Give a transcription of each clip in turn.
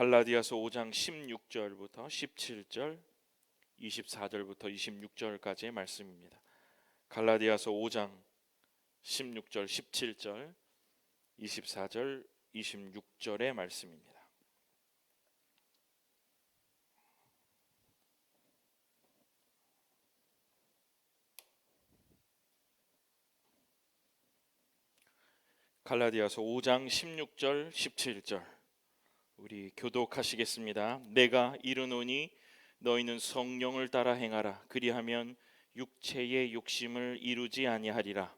갈라디아서 5장 16절부터 17절, 24절부터 26절까지의 말씀입니다. 갈라디아서 5장 16절, 17절, 24절, 26절의 말씀입니다. 갈라디아서 5장 16절, 17절 우리 교독하시겠습니다. 내가 이르노니 너희는 성령을 따라 행하라. 그리하면 육체의 욕심을 이루지 아니하리라.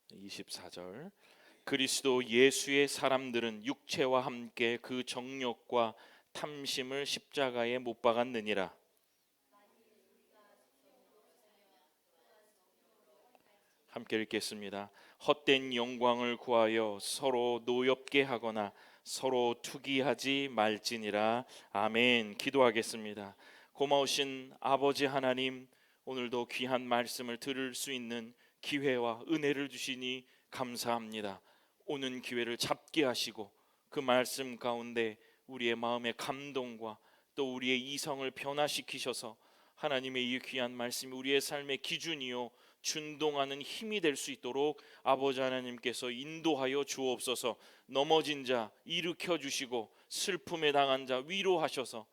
네, 24절 그리스도 예수의 사람들은 육체와 함께 그 정욕과 탐심을 십자가에 못 박았느니라. 함께 읽겠습니다. 헛된 영광을 구하여 서로 노엽게 하거나 서로 투기하지 말지니라. 아멘. 기도하겠습니다. 고마우신 아버지 하나님, 오늘도 귀한 말씀을 들을 수 있는 기회와 은혜를 주시니 감사합니다. 오는 기회를 잡게 하시고 그 말씀 가운데 우리의 마음의 감동과 또 우리의 이성을 변화시키셔서 하나님의 이 귀한 말씀이 우리의 삶의 기준이요 준동하는 힘이 될 수 있도록 아버지 하나님께서 인도하여 주옵소서. 넘어진 자 일으켜 주시고 슬픔에 당한 자 위로하셔서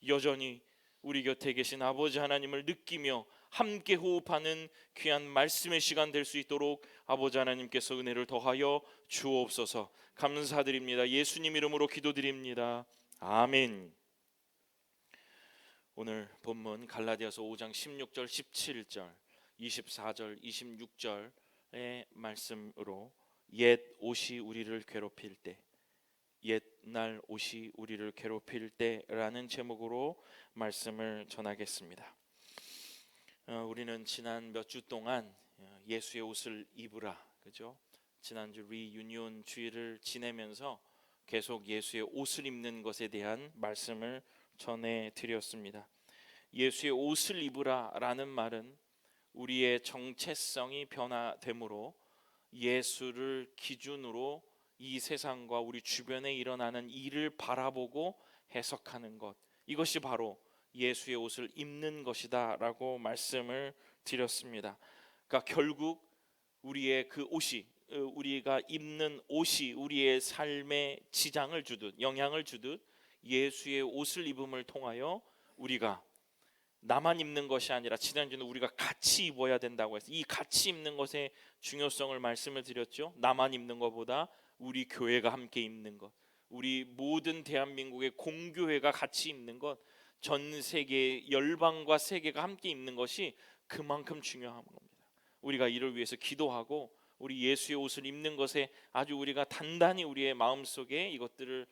여전히 우리 곁에 계신 아버지 하나님을 느끼며 함께 호흡하는 귀한 말씀의 시간 될 수 있도록 아버지 하나님께서 은혜를 더하여 주옵소서. 감사드립니다. 예수님 이름으로 기도드립니다. 아멘. 오늘 본문 갈라디아서 5장 16절, 17절, 24절, 26절의 말씀으로 옛 옷이 우리를 괴롭힐 때, 옛날 옷이 우리를 괴롭힐 때라는 제목으로 말씀을 전하겠습니다. 우리는 지난 몇 주 동안 예수의 옷을 입으라, 그죠? 지난주 리유니온 주일을 지내면서 계속 예수의 옷을 입는 것에 대한 말씀을 전해드렸습니다. 예수의 옷을 입으라라는 말은 우리의 정체성이 변화됨으로 예수를 기준으로 이 세상과 우리 주변에 일어나는 일을 바라보고 해석하는 것, 이것이 바로 예수의 옷을 입는 것이다 라고 말씀을 드렸습니다. 그러니까 결국 우리의 그 옷이, 우리가 입는 옷이 우리의 삶에 지장을 주듯, 영향을 주듯 예수의 옷을 입음을 통하여 우리가 나만 입는 것이 아니라 지난주는 우리가 같이 입어야 된다고 해서 이 같이 입는 것의 중요성을 말씀을 드렸죠. 나만 입는 것보다 우리 교회가 함께 입는 것, 우리 모든 대한민국의 공교회가 같이 입는 것, 전 세계 열방과 세계가 함께 입는 것이 그만큼 중요한 겁니다. 우리가 이를 위해서 기도하고 우리 예수의 옷을 입는 것에 아주 우리가 단단히 우리의 마음속에 이것들을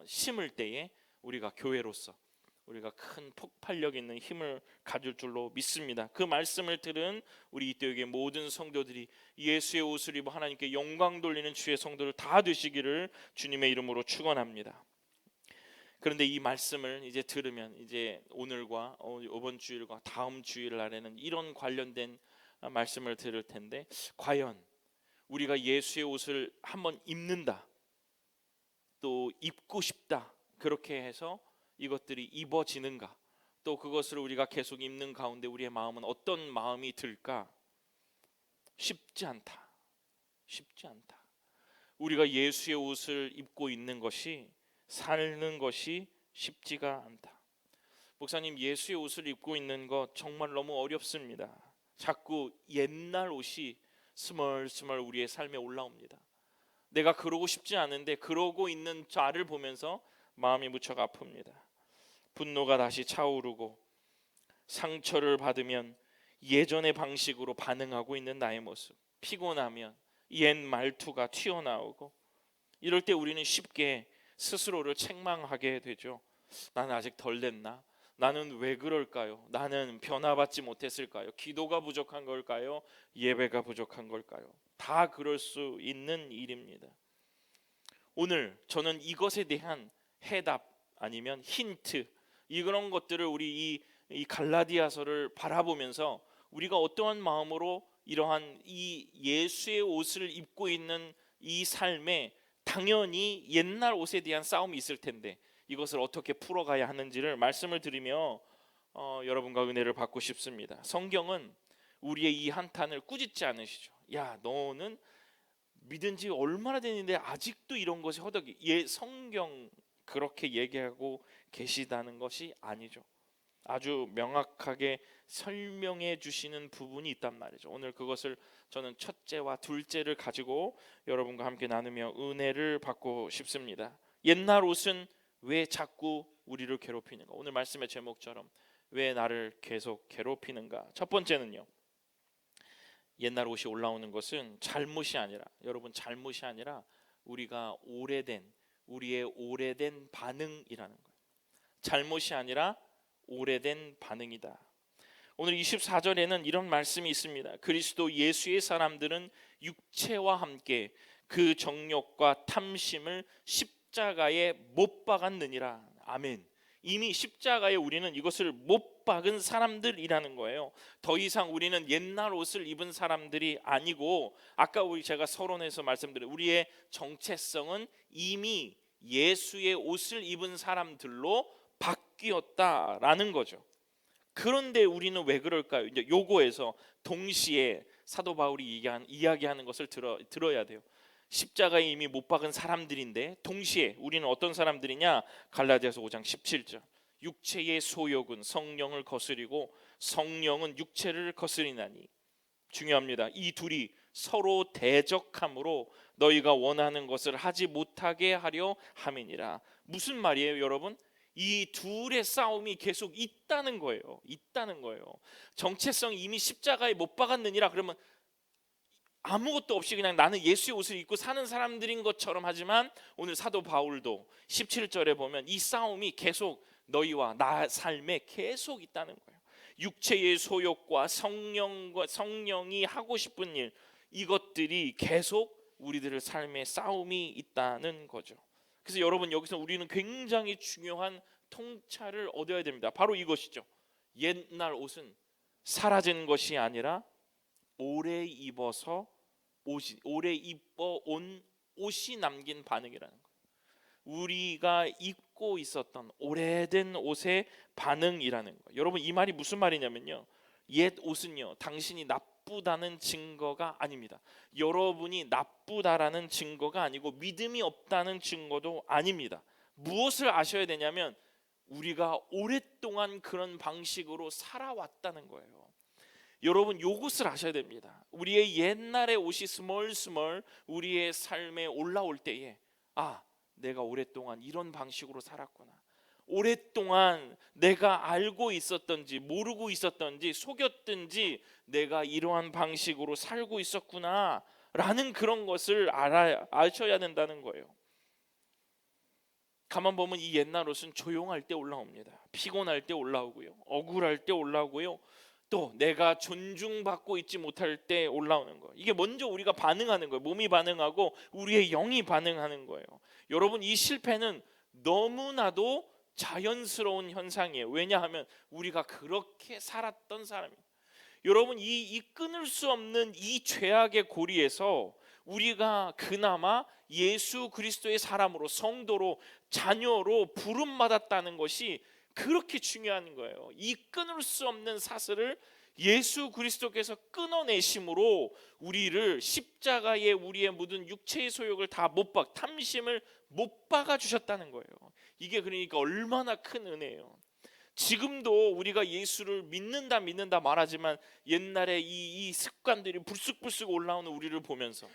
심을 때에 우리가 교회로서 우리가 큰 폭발력 있는 힘을 가질 줄로 믿습니다. 그 말씀을 들은 우리 이때의 모든 성도들이 예수의 옷을 입어 하나님께 영광 돌리는 주의 성도들 다 되시기를 주님의 이름으로 축원합니다. 그런데 이 말씀을 이제 들으면 이제 오늘과 이번 주일과 다음 주일 날에는 이런 관련된 말씀을 들을 텐데, 과연 우리가 예수의 옷을 한번 입는다, 또 입고 싶다, 그렇게 해서 이것들이 입어지는가, 또 그것을 우리가 계속 입는 가운데 우리의 마음은 어떤 마음이 들까? 쉽지 않다. 쉽지 않다. 우리가 예수의 옷을 입고 있는 것이, 사는 것이 쉽지가 않다. 목사님, 예수의 옷을 입고 있는 것 정말 너무 어렵습니다. 자꾸 옛날 옷이 스멀스멀 우리의 삶에 올라옵니다. 내가 그러고 싶지 않은데 그러고 있는 자를 보면서 마음이 무척 아픕니다. 분노가 다시 차오르고 상처를 받으면 예전의 방식으로 반응하고 있는 나의 모습, 피곤하면 옛 말투가 튀어나오고, 이럴 때 우리는 쉽게 스스로를 책망하게 되죠. 나는 아직 덜 됐나? 나는 왜 그럴까요? 나는 변화받지 못했을까요? 기도가 부족한 걸까요? 예배가 부족한 걸까요? 다 그럴 수 있는 일입니다. 오늘 저는 이것에 대한 해답 아니면 힌트, 이런 것들을 우리 이 갈라디아서를 바라보면서 우리가 어떠한 마음으로 이러한 이 예수의 옷을 입고 있는 이 삶에 당연히 옛날 옷에 대한 싸움이 있을 텐데 이것을 어떻게 풀어가야 하는지를 말씀을 드리며 여러분과 은혜를 받고 싶습니다. 성경은 우리의 이 한탄을 꾸짖지 않으시죠. 야, 너는 믿은 지 얼마나 됐는데 아직도 이런 것이 허덕이. 성경 그렇게 얘기하고 계시다는 것이 아니죠. 아주 명확하게 설명해 주시는 부분이 있단 말이죠. 오늘 그것을 저는 첫째와 둘째를 가지고 여러분과 함께 나누며 은혜를 받고 싶습니다. 옛날 옷은 왜 자꾸 우리를 괴롭히는가? 오늘 말씀의 제목처럼 왜 나를 계속 괴롭히는가? 첫 번째는요, 옛날 옷이 올라오는 것은 잘못이 아니라, 여러분, 잘못이 아니라 우리의 오래된 반응이라는 거예요. 잘못이 아니라 오래된 반응이다. 오늘 24절에는 이런 말씀이 있습니다. 그리스도 예수의 사람들은 육체와 함께 그 정욕과 탐심을 십자가에 못 박았느니라. 아멘. 이미 십자가에 우리는 이것을 못 박은 사람들이라는 거예요. 더 이상 우리는 옛날 옷을 입은 사람들이 아니고, 아까 제가 서론에서 말씀드린 우리의 정체성은 이미 예수의 옷을 입은 사람들로 바뀌었다라는 거죠. 그런데 우리는 왜 그럴까요? 이제 요거에서 동시에 사도 바울이 이야기하는 것을 들어야 돼요. 십자가에 이미 못 박은 사람들인데 동시에 우리는 어떤 사람들이냐? 갈라디아서 5장 17절. 육체의 소욕은 성령을 거스리고 성령은 육체를 거스리나니. 중요합니다. 이 둘이 서로 대적함으로 너희가 원하는 것을 하지 못하게 하려 함이니라. 무슨 말이에요, 여러분? 이 둘의 싸움이 계속 있다는 거예요. 정체성이 이미 십자가에 못 박았느니라. 그러면 아무것도 없이 그냥 나는 예수의 옷을 입고 사는 사람들인 것처럼 하지만 오늘 사도 바울도 17절에 보면 이 싸움이 계속 너희와 나 삶에 계속 있다는 거예요. 육체의 소욕과 성령이 하고 싶은 일, 이것들이 계속 우리들의 삶에 싸움이 있다는 거죠. 그래서 여러분, 여기서 우리는 굉장히 중요한 통찰을 얻어야 됩니다. 바로 이것이죠. 옛날 옷은 사라진 것이 아니라 오래 입어 온 옷이 남긴 반응이라는 거예요. 우리가 입고 있었던 오래된 옷의 반응이라는 거예요. 여러분, 이 말이 무슨 말이냐면요, 옛 옷은요 당신이 나쁘다는 증거가 아닙니다. 여러분이 나쁘다라는 증거가 아니고 믿음이 없다는 증거도 아닙니다. 무엇을 아셔야 되냐면 우리가 오랫동안 그런 방식으로 살아왔다는 거예요. 여러분, 요것을 아셔야 됩니다. 우리의 옛날의 옷이 스멀스멀 우리의 삶에 올라올 때에 내가 오랫동안 이런 방식으로 살았구나. 오랫동안 내가 알고 있었던지 모르고 있었던지 속였든지 내가 이러한 방식으로 살고 있었구나 라는 그런 것을 아셔야 된다는 거예요. 가만 보면 이 옛날 옷은 조용할 때 올라옵니다. 피곤할 때 올라오고요, 억울할 때 올라오고요, 또 내가 존중받고 있지 못할 때 올라오는 거예요. 이게 먼저 우리가 반응하는 거예요. 몸이 반응하고 우리의 영이 반응하는 거예요. 여러분, 이 실패는 너무나도 자연스러운 현상이에요. 왜냐하면 우리가 그렇게 살았던 사람이에요. 여러분, 이 끊을 수 없는 이 죄악의 고리에서 우리가 그나마 예수 그리스도의 사람으로, 성도로, 자녀로 부름받았다는 것이 그렇게 중요한 거예요. 이 끊을 수 없는 사슬을 예수 그리스도께서 끊어내심으로 우리를 십자가에 우리의 묻은 육체의 소욕을 다 탐심을 못 박아 주셨다는 거예요. 이게 그러니까 얼마나 큰 은혜예요. 지금도 우리가 예수를 믿는다 말하지만 옛날에 이 습관들이 불쑥불쑥 올라오는 우리를 보면서,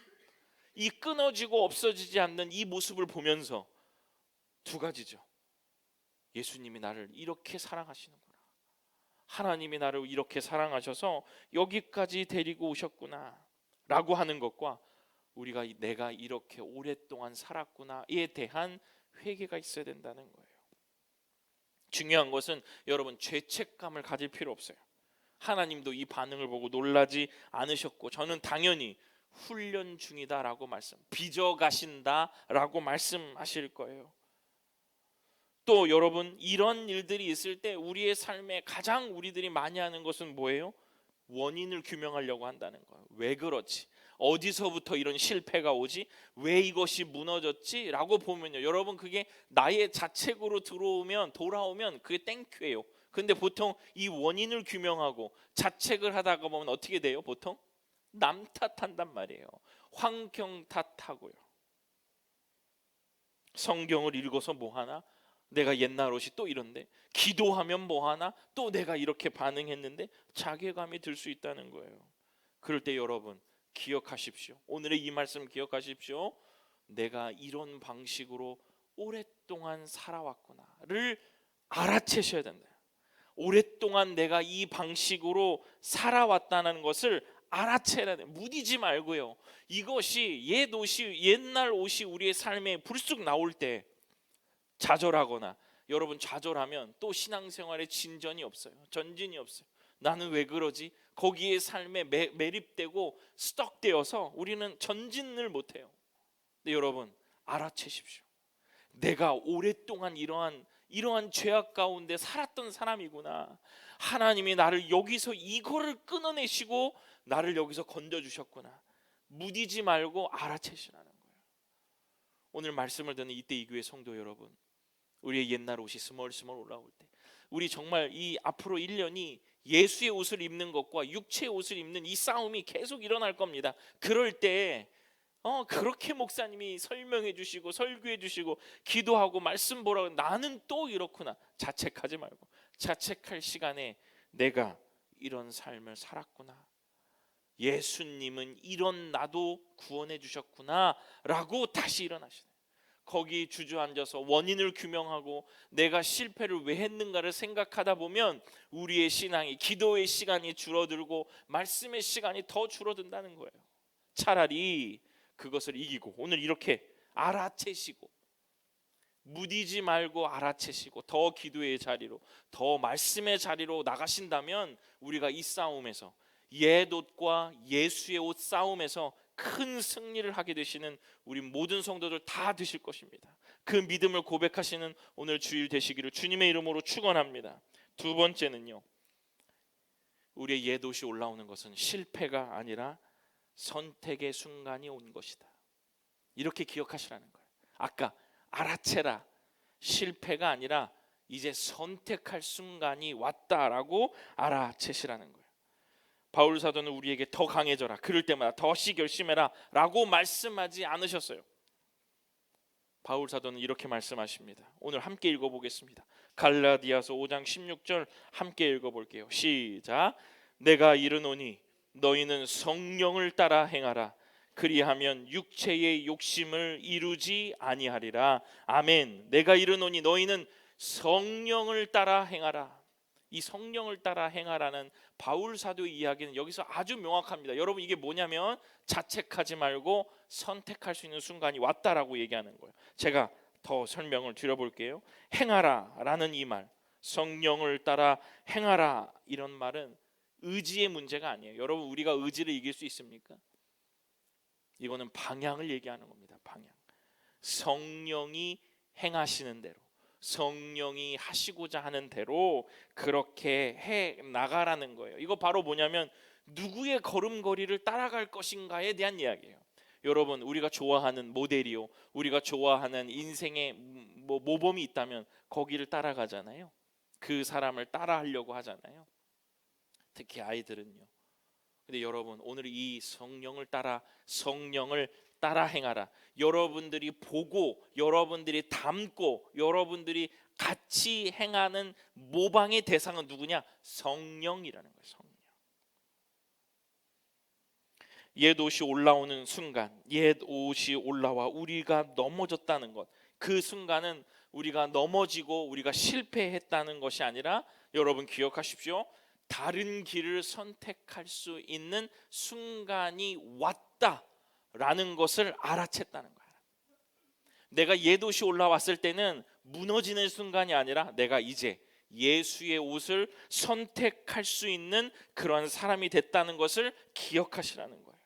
이 끊어지고 없어지지 않는 이 모습을 보면서 두 가지죠. 예수님이 나를 이렇게 사랑하시는구나. 하나님이 나를 이렇게 사랑하셔서 여기까지 데리고 오셨구나 라고 하는 것과 내가 이렇게 오랫동안 살았구나에 대한 회개가 있어야 된다는 거예요. 중요한 것은 여러분, 죄책감을 가질 필요 없어요. 하나님도 이 반응을 보고 놀라지 않으셨고, 저는 당연히 훈련 중이다라고 빚어가신다라고 말씀하실 거예요. 또 여러분, 이런 일들이 있을 때 우리의 삶에 가장 우리들이 많이 하는 것은 뭐예요? 원인을 규명하려고 한다는 거예요. 왜 그렇지? 어디서부터 이런 실패가 오지? 왜 이것이 무너졌지? 라고 보면요, 여러분, 그게 나의 자책으로 돌아오면 그게 땡큐예요. 근데 보통 이 원인을 규명하고 자책을 하다가 보면 어떻게 돼요? 보통 남 탓한단 말이에요. 환경 탓하고요. 성경을 읽어서 뭐 하나? 내가 옛날 옷이 또 이런데, 기도하면 뭐 하나? 또 내가 이렇게 반응했는데, 자괴감이 들 수 있다는 거예요. 그럴 때 여러분, 기억하십시오. 오늘의 이 말씀 기억하십시오. 내가 이런 방식으로 오랫동안 살아왔구나를 알아채셔야 된다. 오랫동안 내가 이 방식으로 살아왔다는 것을 알아채야 돼. 무디지 말고요. 이것이 옛날 옷이 우리의 삶에 불쑥 나올 때 좌절하거나, 여러분, 좌절하면 또 신앙생활에 진전이 없어요. 전진이 없어요. 나는 왜 그러지? 거기에 삶에 매립되고 스떡되어서 우리는 전진을 못해요. 근데 여러분, 알아채십시오. 내가 오랫동안 이러한 죄악 가운데 살았던 사람이구나. 하나님이 나를 여기서 이거를 끊어내시고 나를 여기서 건져주셨구나. 무디지 말고 알아채시라는 거예요. 오늘 말씀을 듣는 이때 이 교회 성도 여러분, 우리의 옛날 옷이 스멀스멀 올라올 때, 우리 정말 이 앞으로 1년이 예수의 옷을 입는 것과 육체의 옷을 입는 이 싸움이 계속 일어날 겁니다. 그럴 때 그렇게 목사님이 설명해 주시고 설교해 주시고 기도하고 말씀 보라고, 나는 또 이렇구나. 자책하지 말고, 자책할 시간에 내가 이런 삶을 살았구나, 예수님은 이런 나도 구원해 주셨구나 라고 다시 일어나시네. 거기 주저앉아서 원인을 규명하고 내가 실패를 왜 했는가를 생각하다 보면 우리의 신앙이, 기도의 시간이 줄어들고 말씀의 시간이 더 줄어든다는 거예요. 차라리 그것을 이기고 오늘 이렇게 알아채시고, 무디지 말고 알아채시고 더 기도의 자리로, 더 말씀의 자리로 나가신다면 우리가 이 싸움에서, 옛 옷과 예수의 옷 싸움에서 큰 승리를 하게 되시는 우리 모든 성도들 다 되실 것입니다. 그 믿음을 고백하시는 오늘 주일 되시기를 주님의 이름으로 축원합니다. 두 번째는요, 우리의 옛 옷이 올라오는 것은 실패가 아니라 선택의 순간이 온 것이다. 이렇게 기억하시라는 거예요. 아까 알아채라, 실패가 아니라 이제 선택할 순간이 왔다라고 알아채시라는 거예요. 바울 사도는 우리에게 더 강해져라, 그럴 때마다 더시 결심해라 라고 말씀하지 않으셨어요. 바울 사도는 이렇게 말씀하십니다. 오늘 함께 읽어보겠습니다. 갈라디아서 5장 16절 함께 읽어볼게요. 시작. 내가 이르노니 너희는 성령을 따라 행하라. 그리하면 육체의 욕심을 이루지 아니하리라. 아멘. 내가 이르노니 너희는 성령을 따라 행하라. 이 성령을 따라 행하라는 바울 사도의 이야기는 여기서 아주 명확합니다. 여러분, 이게 뭐냐면 자책하지 말고 선택할 수 있는 순간이 왔다라고 얘기하는 거예요. 제가 더 설명을 드려볼게요. 행하라 라는 이 말, 성령을 따라 행하라, 이런 말은 의지의 문제가 아니에요. 여러분, 우리가 의지를 이길 수 있습니까? 이거는 방향을 얘기하는 겁니다. 방향. 성령이 행하시는 대로, 성령이 하시고자 하는 대로 그렇게 해 나가라는 거예요. 이거 바로 뭐냐면 누구의 걸음걸이를 따라갈 것인가에 대한 이야기예요. 여러분, 우리가 좋아하는 모델이요, 우리가 좋아하는 인생의 모범이 있다면 거기를 따라가잖아요. 그 사람을 따라하려고 하잖아요. 특히 아이들은요. 근데 여러분, 오늘 이 성령을 따라 행하라, 여러분들이 보고 여러분들이 담고 여러분들이 같이 행하는 모방의 대상은 누구냐? 성령이라는 거예요. 성령. 옛 옷이 올라오는 순간, 옛 옷이 올라와 우리가 넘어졌다는 것, 그 순간은 우리가 넘어지고 우리가 실패했다는 것이 아니라, 여러분 기억하십시오, 다른 길을 선택할 수 있는 순간이 왔다라는 것을 알아챘다는 거야. 내가 옛 옷이 올라왔을 때는 무너지는 순간이 아니라 내가 이제 예수의 옷을 선택할 수 있는 그런 사람이 됐다는 것을 기억하시라는 거예요.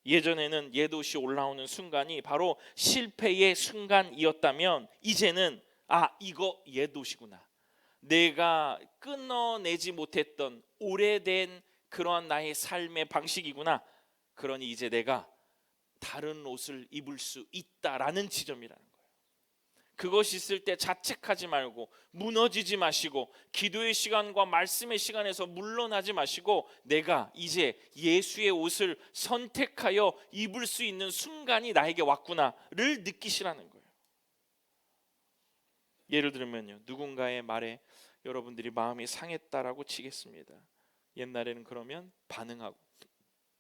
예전에는 옛 옷이 올라오는 순간이 바로 실패의 순간이었다면, 이제는 아, 이거 옛 옷이구나. 내가 끊어내지 못했던 오래된 그러한 나의 삶의 방식이구나. 그러니 이제 내가 다른 옷을 입을 수 있다라는 지점이라는 거예요. 그것이 있을 때 자책하지 말고 무너지지 마시고 기도의 시간과 말씀의 시간에서 물러나지 마시고 내가 이제 예수의 옷을 선택하여 입을 수 있는 순간이 나에게 왔구나를 느끼시라는 거예요. 예를 들면요, 누군가의 말에 여러분들이 마음이 상했다라고 치겠습니다. 옛날에는 그러면 반응하고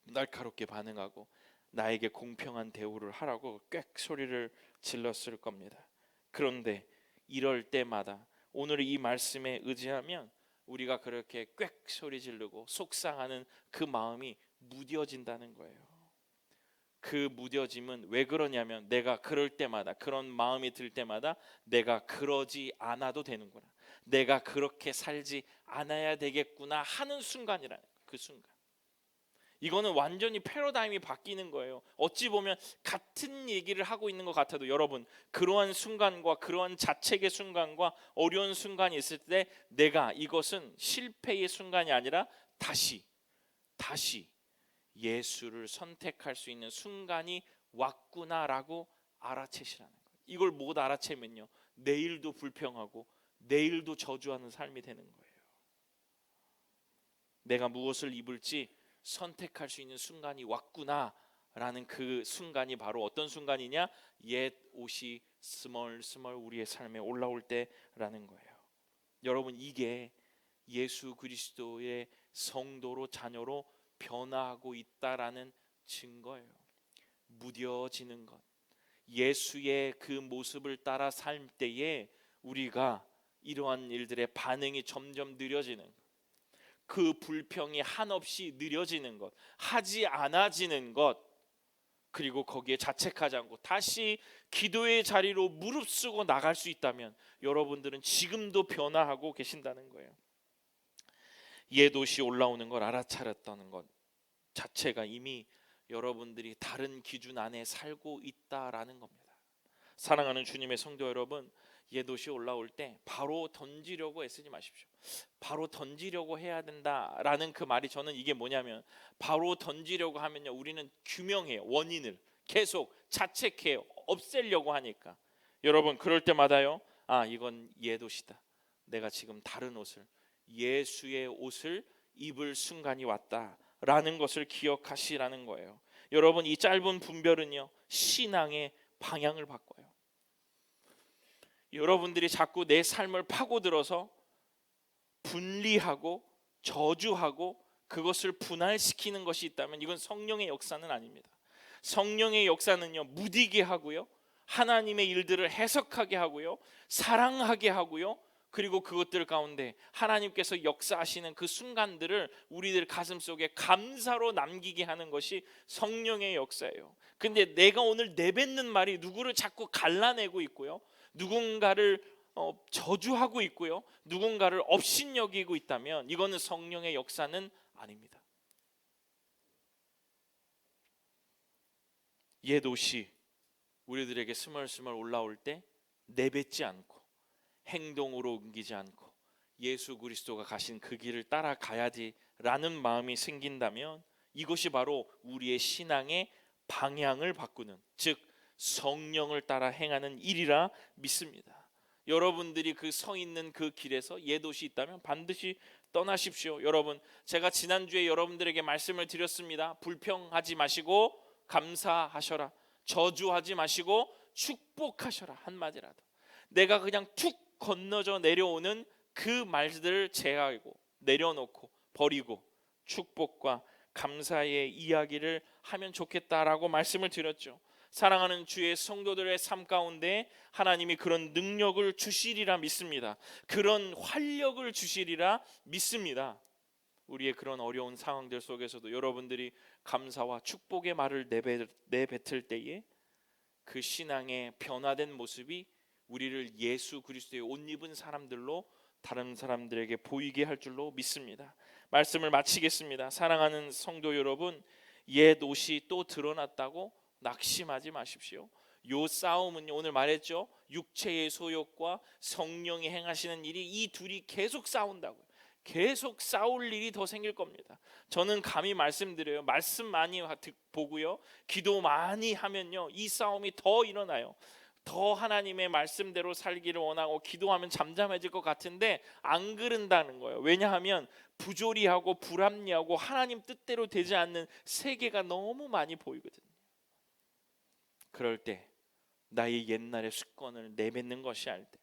날카롭게 반응하고 나에게 공평한 대우를 하라고 꽥 소리를 질렀을 겁니다. 그런데 이럴 때마다 오늘 이 말씀에 의지하면 우리가 그렇게 꽥 소리 지르고 속상하는 그 마음이 무뎌진다는 거예요. 그 무뎌짐은 왜 그러냐면 내가 그럴 때마다, 그런 마음이 들 때마다 내가 그러지 않아도 되는구나, 내가 그렇게 살지 않아야 되겠구나 하는 순간이라는 거예요. 그 순간 이거는 완전히 패러다임이 바뀌는 거예요. 어찌 보면 같은 얘기를 하고 있는 것 같아도 여러분, 그러한 순간과 그러한 자책의 순간과 어려운 순간이 있을 때 내가 이것은 실패의 순간이 아니라 다시 예수를 선택할 수 있는 순간이 왔구나라고 알아채시라는 거예요. 이걸 못 알아채면요, 내일도 불평하고 내일도 저주하는 삶이 되는 거예요. 내가 무엇을 입을지 선택할 수 있는 순간이 왔구나라는 그 순간이 바로 어떤 순간이냐? 옛 옷이 스멀스멀 우리의 삶에 올라올 때라는 거예요. 여러분, 이게 예수 그리스도의 성도로, 자녀로 변화하고 있다라는 증거예요. 무뎌지는 것, 예수의 그 모습을 따라 살 때에 우리가 이러한 일들의 반응이 점점 느려지는 것, 그 불평이 한없이 느려지는 것, 하지 않아지는 것, 그리고 거기에 자책하지 않고 다시 기도의 자리로 무릅쓰고 나갈 수 있다면 여러분들은 지금도 변화하고 계신다는 거예요. 옛 옷이 올라오는 걸 알아차렸다는 것 자체가 이미 여러분들이 다른 기준 안에 살고 있다라는 겁니다. 사랑하는 주님의 성도 여러분, 옛 옷이 올라올 때 바로 던지려고 애쓰지 마십시오. 바로 던지려고 해야 된다라는 그 말이, 저는 이게 뭐냐면 바로 던지려고 하면요, 우리는 규명해요. 원인을 계속 자책해요. 없애려고 하니까. 여러분, 그럴 때마다요, 아, 이건 옛 옷이다, 내가 지금 다른 옷을, 예수의 옷을 입을 순간이 왔다라는 것을 기억하시라는 거예요. 여러분, 이 짧은 분별은요, 신앙의 방향을 바꿔요. 여러분들이 자꾸 내 삶을 파고들어서 분리하고 저주하고 그것을 분할시키는 것이 있다면 이건 성령의 역사는 아닙니다. 성령의 역사는요, 무디게 하고요, 하나님의 일들을 해석하게 하고요, 사랑하게 하고요, 그리고 그것들 가운데 하나님께서 역사하시는 그 순간들을 우리들 가슴속에 감사로 남기게 하는 것이 성령의 역사예요. 근데 내가 오늘 내뱉는 말이 누구를 자꾸 갈라내고 있고요, 누군가를 저주하고 있고요, 누군가를 업신여기고 있다면 이거는 성령의 역사는 아닙니다. 옛 옷이 우리들에게 스멀스멀 올라올 때 내뱉지 않고 행동으로 옮기지 않고 예수 그리스도가 가신 그 길을 따라가야지라는 마음이 생긴다면 이것이 바로 우리의 신앙의 방향을 바꾸는, 즉 성령을 따라 행하는 일이라 믿습니다. 여러분들이 그 서 있는 그 길에서 옛 옷이 있다면 반드시 떠나십시오. 여러분, 제가 지난주에 여러분들에게 말씀을 드렸습니다. 불평하지 마시고 감사하셔라, 저주하지 마시고 축복하셔라. 한마디라도 내가 그냥 툭 건너져 내려오는 그 말들을 제하고 내려놓고 버리고 축복과 감사의 이야기를 하면 좋겠다라고 말씀을 드렸죠. 사랑하는 주의 성도들의 삶 가운데 하나님이 그런 능력을 주시리라 믿습니다. 그런 활력을 주시리라 믿습니다. 우리의 그런 어려운 상황들 속에서도 여러분들이 감사와 축복의 말을 내뱉을 때에 그 신앙의 변화된 모습이 우리를 예수 그리스도의 옷 입은 사람들로 다른 사람들에게 보이게 할 줄로 믿습니다. 말씀을 마치겠습니다. 사랑하는 성도 여러분, 옛 옷이 또 드러났다고 낙심하지 마십시오. 요 싸움은요, 오늘 말했죠, 육체의 소욕과 성령이 행하시는 일이, 이 둘이 계속 싸운다고요. 계속 싸울 일이 더 생길 겁니다. 저는 감히 말씀드려요. 말씀 많이 보고요, 기도 많이 하면요, 이 싸움이 더 일어나요. 더 하나님의 말씀대로 살기를 원하고 기도하면 잠잠해질 것 같은데 안 그런다는 거예요. 왜냐하면 부조리하고 불합리하고 하나님 뜻대로 되지 않는 세계가 너무 많이 보이거든요. 그럴 때 나의 옛날의 습관을 내뱉는 것이 아닐 때,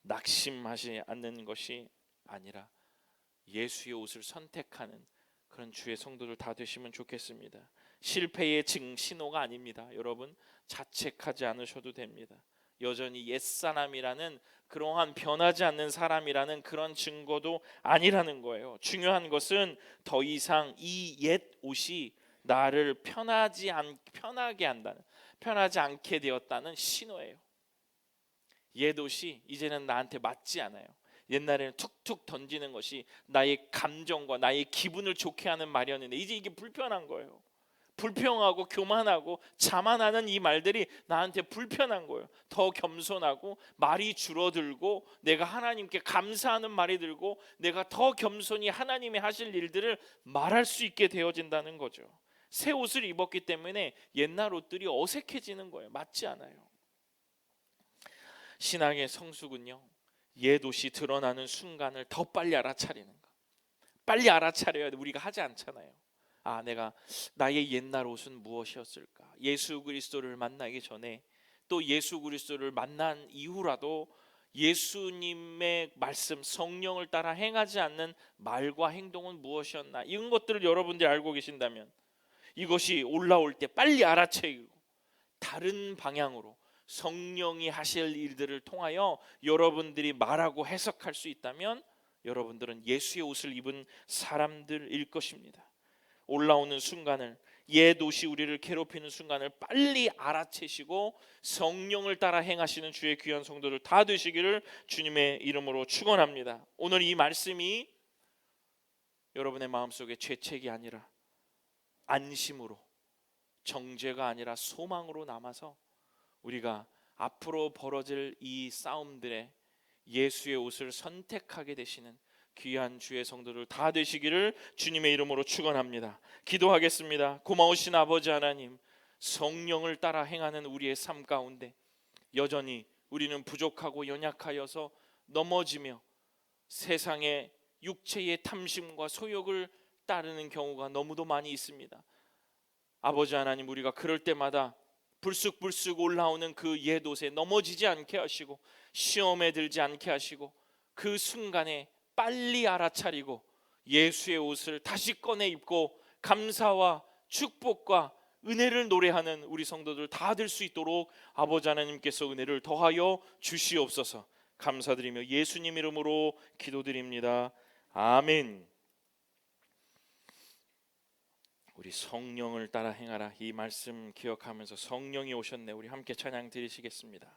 낙심하지 않는 것이 아니라 예수의 옷을 선택하는 그런 주의 성도들 다 되시면 좋겠습니다. 실패의 신호가 아닙니다. 여러분, 자책하지 않으셔도 됩니다. 여전히 옛사람이라는, 그러한 변하지 않는 사람이라는 그런 증거도 아니라는 거예요. 중요한 것은 더 이상 이 옛 옷이 나를 편하게 한다는, 편하지 않게 되었다는 신호예요. 옛 옷이 이제는 나한테 맞지 않아요. 옛날에는 툭툭 던지는 것이 나의 감정과 나의 기분을 좋게 하는 말이었는데 이제 이게 불편한 거예요. 불평하고 교만하고 자만하는 이 말들이 나한테 불편한 거예요. 더 겸손하고 말이 줄어들고 내가 하나님께 감사하는 말이 들고 내가 더 겸손히 하나님이 하실 일들을 말할 수 있게 되어진다는 거죠. 새 옷을 입었기 때문에 옛날 옷들이 어색해지는 거예요. 맞지 않아요. 신앙의 성숙은요, 옛 옷이 드러나는 순간을 더 빨리 알아차리는 거. 빨리 알아차려야 돼. 우리가 하지 않잖아요. 내가 나의 옛날 옷은 무엇이었을까? 예수 그리스도를 만나기 전에, 또 예수 그리스도를 만난 이후라도 예수님의 말씀, 성령을 따라 행하지 않는 말과 행동은 무엇이었나? 이런 것들을 여러분들이 알고 계신다면 이것이 올라올 때 빨리 알아채고 다른 방향으로 성령이 하실 일들을 통하여 여러분들이 말하고 해석할 수 있다면 여러분들은 예수의 옷을 입은 사람들일 것입니다. 올라오는 순간을, 옛 옷이 우리를 괴롭히는 순간을 빨리 알아채시고 성령을 따라 행하시는 주의 귀한 성도들 다 되시기를 주님의 이름으로 축원합니다. 오늘 이 말씀이 여러분의 마음속에 죄책이 아니라 안심으로, 정죄가 아니라 소망으로 남아서 우리가 앞으로 벌어질 이 싸움들에 예수의 옷을 선택하게 되시는 귀한 주의 성도들 다 되시기를 주님의 이름으로 축원합니다. 기도하겠습니다. 고마우신 아버지 하나님, 성령을 따라 행하는 우리의 삶 가운데 여전히 우리는 부족하고 연약하여서 넘어지며 세상의 육체의 탐심과 소욕을 따르는 경우가 너무도 많이 있습니다. 아버지 하나님, 우리가 그럴 때마다 불쑥불쑥 올라오는 그 옛 옷에 넘어지지 않게 하시고 시험에 들지 않게 하시고 그 순간에 빨리 알아차리고 예수의 옷을 다시 꺼내 입고 감사와 축복과 은혜를 노래하는 우리 성도들 다 될 수 있도록 아버지 하나님께서 은혜를 더하여 주시옵소서. 감사드리며 예수님 이름으로 기도드립니다. 아멘. 우리 성령을 따라 행하라, 이 말씀 기억하면서 성령이 오셨네, 우리 함께 찬양 드리시겠습니다.